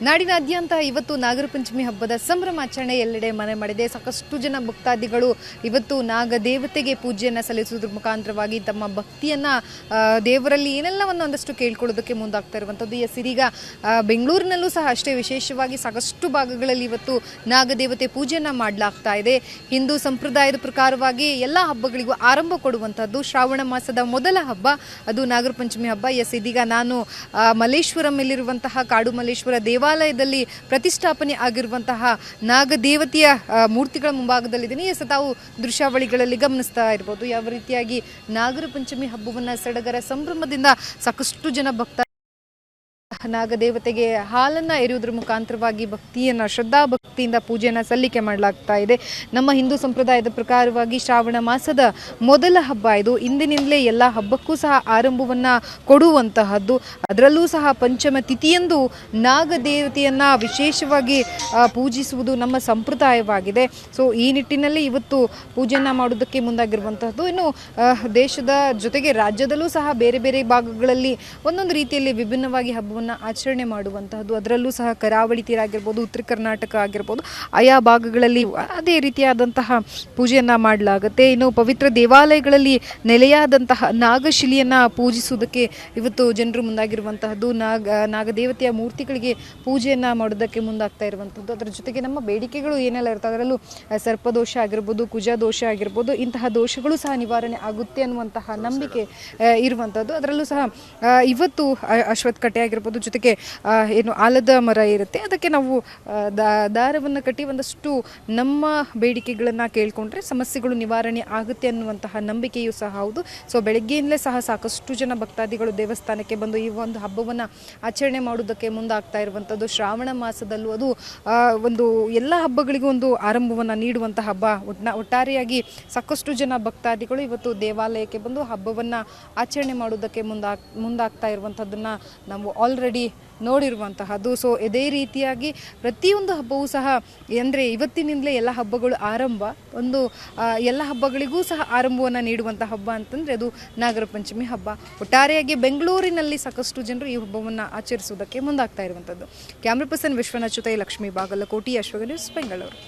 ನಾಡಿನಾದ್ಯಂತ ಇವತ್ತು ನಾಗರ ಪಂಚಮಿ ಹಬ್ಬದ ಸಂಭ್ರಮಾಚರಣೆ ಎಲ್ಲೆಡೆ ಮನೆ ಮಾಡಿದೆ. ಸಾಕಷ್ಟು ಜನ ಭಕ್ತಾದಿಗಳು ಇವತ್ತು ನಾಗ ದೇವತೆಗೆ ಪೂಜೆಯನ್ನು ಸಲ್ಲಿಸುವುದರ ಮುಖಾಂತರವಾಗಿ ತಮ್ಮ ಭಕ್ತಿಯನ್ನ ದೇವರಲ್ಲಿ ಏನೆಲ್ಲವನ್ನು ಒಂದಷ್ಟು ಕೇಳ್ಕೊಳ್ಳೋದಕ್ಕೆ ಮುಂದಾಗ್ತಾ ಇರುವಂಥದ್ದು. ಇದೀಗ ಬೆಂಗಳೂರಿನಲ್ಲೂ ಸಹ ಅಷ್ಟೇ ವಿಶೇಷವಾಗಿ ಸಾಕಷ್ಟು ಭಾಗಗಳಲ್ಲಿ ಇವತ್ತು ನಾಗದೇವತೆ ಪೂಜೆಯನ್ನ ಮಾಡಲಾಗ್ತಾ ಇದೆ. ಹಿಂದೂ ಸಂಪ್ರದಾಯದ ಪ್ರಕಾರವಾಗಿ ಎಲ್ಲ ಹಬ್ಬಗಳಿಗೂ ಆರಂಭ ಕೊಡುವಂಥದ್ದು ಶ್ರಾವಣ ಮಾಸದ ಮೊದಲ ಹಬ್ಬ, ಅದು ನಾಗರ ಪಂಚಮಿ ಹಬ್ಬ. ಇದೀಗ ನಾನು ಮಲ್ಲೇಶ್ವರಂ ಕಾಡು ಮಲ್ಲೇಶ್ವರ ದೇವಾಲಯದಲ್ಲಿ ಪ್ರತಿಷ್ಠಾಪನೆ ಆಗಿರುವಂತಹ ನಾಗದೇವತೆಯ ಮೂರ್ತಿಗಳ ಮುಂಭಾಗದಲ್ಲಿದ್ದೀನಿ. ತಾವು ದೃಶ್ಯಾವಳಿಗಳಲ್ಲಿ ಗಮನಿಸ್ತಾ ಇರಬಹುದು ಯಾವ ರೀತಿಯಾಗಿ ನಾಗರ ಪಂಚಮಿ ಹಬ್ಬವನ್ನ ಸಡಗರ ಸಂಭ್ರಮದಿಂದ ಸಾಕಷ್ಟು ಜನ ಭಕ್ತ ನಾಗದೇವತೆಗೆ ಹಾಲನ್ನ ಎರೆಯುವುದರ ಮುಖಾಂತರವಾಗಿ ಶ್ರದ್ಧಾ ಭಕ್ತಿಯಿಂದ ಪೂಜೆಯನ್ನು ಸಲ್ಲಿಕೆ ಮಾಡಲಾಗ್ತಾ ಇದೆ. ನಮ್ಮ ಹಿಂದೂ ಸಂಪ್ರದಾಯದ ಪ್ರಕಾರವಾಗಿ ಶ್ರಾವಣ ಮಾಸದ ಮೊದಲ ಹಬ್ಬ ಇದು. ಇಂದಿನಿಂದಲೇ ಎಲ್ಲ ಹಬ್ಬಕ್ಕೂ ಸಹ ಆರಂಭವನ್ನ ಕೊಡುವಂತಹದ್ದು. ಅದರಲ್ಲೂ ಸಹ ಪಂಚಮ ತಿಥಿಯಂದು ನಾಗದೇವತೆಯನ್ನ ವಿಶೇಷವಾಗಿ ಪೂಜಿಸುವುದು ನಮ್ಮ ಸಂಪ್ರದಾಯವಾಗಿದೆ. ಸೊ ಈ ನಿಟ್ಟಿನಲ್ಲಿ ಇವತ್ತು ಪೂಜೆಯನ್ನ ಮಾಡೋದಕ್ಕೆ ಮುಂದಾಗಿರುವಂತಹದ್ದು. ಇನ್ನು ದೇಶದ ಜೊತೆಗೆ ರಾಜ್ಯದಲ್ಲೂ ಸಹ ಬೇರೆ ಬೇರೆ ಭಾಗಗಳಲ್ಲಿ ಒಂದೊಂದು ರೀತಿಯಲ್ಲಿ ವಿಭಿನ್ನವಾಗಿ ಹಬ್ಬವನ್ನು ಆಚರಣೆ ಮಾಡುವಂತಹದ್ದು. ಅದರಲ್ಲೂ ಸಹ ಕರಾವಳಿ ತೀರ ಆಗಿರ್ಬೋದು, ಉತ್ತರ ಕರ್ನಾಟಕ ಆಗಿರ್ಬೋದು, ಆಯಾ ಭಾಗಗಳಲ್ಲಿ ಅದೇ ರೀತಿಯಾದಂತಹ ಪೂಜೆಯನ್ನ ಮಾಡಲಾಗುತ್ತೆ. ಇನ್ನು ಪವಿತ್ರ ದೇವಾಲಯಗಳಲ್ಲಿ ನೆಲೆಯಾದಂತಹ ನಾಗಶಿಲೆಯನ್ನ ಪೂಜಿಸುವುದಕ್ಕೆ ಇವತ್ತು ಜನರು ಮುಂದಾಗಿರುವಂತಹದ್ದು. ನಾಗದೇವತೆಯ ಮೂರ್ತಿಗಳಿಗೆ ಪೂಜೆಯನ್ನ ಮಾಡೋದಕ್ಕೆ ಮುಂದಾಗ್ತಾ ಇರುವಂಥದ್ದು. ಅದರ ಜೊತೆಗೆ ನಮ್ಮ ಬೇಡಿಕೆಗಳು ಏನೆಲ್ಲ ಇರ್ತವೆ, ಅದರಲ್ಲೂ ಸರ್ಪದೋಷ ಆಗಿರ್ಬೋದು, ಕುಜ ದೋಷ ಆಗಿರ್ಬೋದು, ಇಂತಹ ದೋಷಗಳು ಸಹ ನಿವಾರಣೆ ಆಗುತ್ತೆ ಅನ್ನುವಂತಹ ನಂಬಿಕೆ ಇರುವಂಥದ್ದು. ಅದರಲ್ಲೂ ಸಹ ಇವತ್ತು ಅಶ್ವತ್ಥಕಟ್ಟೆ ಆಗಿರ್ಬೋದು, ಜೊತೆಗೆ ಏನು ಆಲದ ಮರ ಇರುತ್ತೆ, ಅದಕ್ಕೆ ನಾವು ದಾರವನ್ನು ಕಟ್ಟಿ ಒಂದಷ್ಟು ನಮ್ಮ ಬೇಡಿಕೆಗಳನ್ನು ಕೇಳಿಕೊಂಡ್ರೆ ಸಮಸ್ಯೆಗಳು ನಿವಾರಣೆ ಆಗುತ್ತೆ ಅನ್ನುವಂತಹ ನಂಬಿಕೆಯೂ ಸಹ ಹೌದು. ಸೊ ಬೆಳಗ್ಗೆಯಿಂದಲೇ ಸಹ ಸಾಕಷ್ಟು ಜನ ಭಕ್ತಾದಿಗಳು ದೇವಸ್ಥಾನಕ್ಕೆ ಬಂದು ಈ ಒಂದು ಹಬ್ಬವನ್ನು ಆಚರಣೆ ಮಾಡೋದಕ್ಕೆ ಮುಂದಾಗ್ತಾ ಇರುವಂಥದ್ದು. ಶ್ರಾವಣ ಮಾಸದಲ್ಲೂ ಅದು ಒಂದು ಎಲ್ಲ ಹಬ್ಬಗಳಿಗೂ ಒಂದು ಆರಂಭವನ್ನು ನೀಡುವಂಥ ಹಬ್ಬ. ಒಟ್ಟಾರೆಯಾಗಿ ಸಾಕಷ್ಟು ಜನ ಭಕ್ತಾದಿಗಳು ಇವತ್ತು ದೇವಾಲಯಕ್ಕೆ ಬಂದು ಹಬ್ಬವನ್ನು ಆಚರಣೆ ಮಾಡೋದಕ್ಕೆ ಮುಂದಾಗ್ತಾ ಇರುವಂಥದ್ದನ್ನು ನಾವು ಆಲ್ರೆಡಿ ನೋಡಿರುವಂತಹದ್ದು. ಸೊ ಇದೇ ರೀತಿಯಾಗಿ ಪ್ರತಿಯೊಂದು ಹಬ್ಬವೂ ಸಹ ಅಂದರೆ ಇವತ್ತಿನಿಂದಲೇ ಎಲ್ಲ ಹಬ್ಬಗಳು ಆರಂಭ, ಒಂದು ಎಲ್ಲ ಹಬ್ಬಗಳಿಗೂ ಸಹ ಆರಂಭವನ್ನು ನೀಡುವಂಥ ಹಬ್ಬ ಅಂತಂದರೆ ಅದು ನಾಗರ ಪಂಚಮಿ ಹಬ್ಬ. ಒಟ್ಟಾರೆಯಾಗಿ ಬೆಂಗಳೂರಿನಲ್ಲಿ ಸಾಕಷ್ಟು ಜನರು ಈ ಹಬ್ಬವನ್ನು ಆಚರಿಸುವುದಕ್ಕೆ ಮುಂದಾಗ್ತಾ ಇರುವಂಥದ್ದು. ಕ್ಯಾಮ್ರಾ ಪರ್ಸನ್ ವಿಶ್ವನಾಥ್ ಜೊತೆ ಲಕ್ಷ್ಮೀ ಬಾಗಲಕೋಟಿ, ಅಶ್ವಗ ನ್ಯೂಸ್, ಬೆಂಗಳೂರು.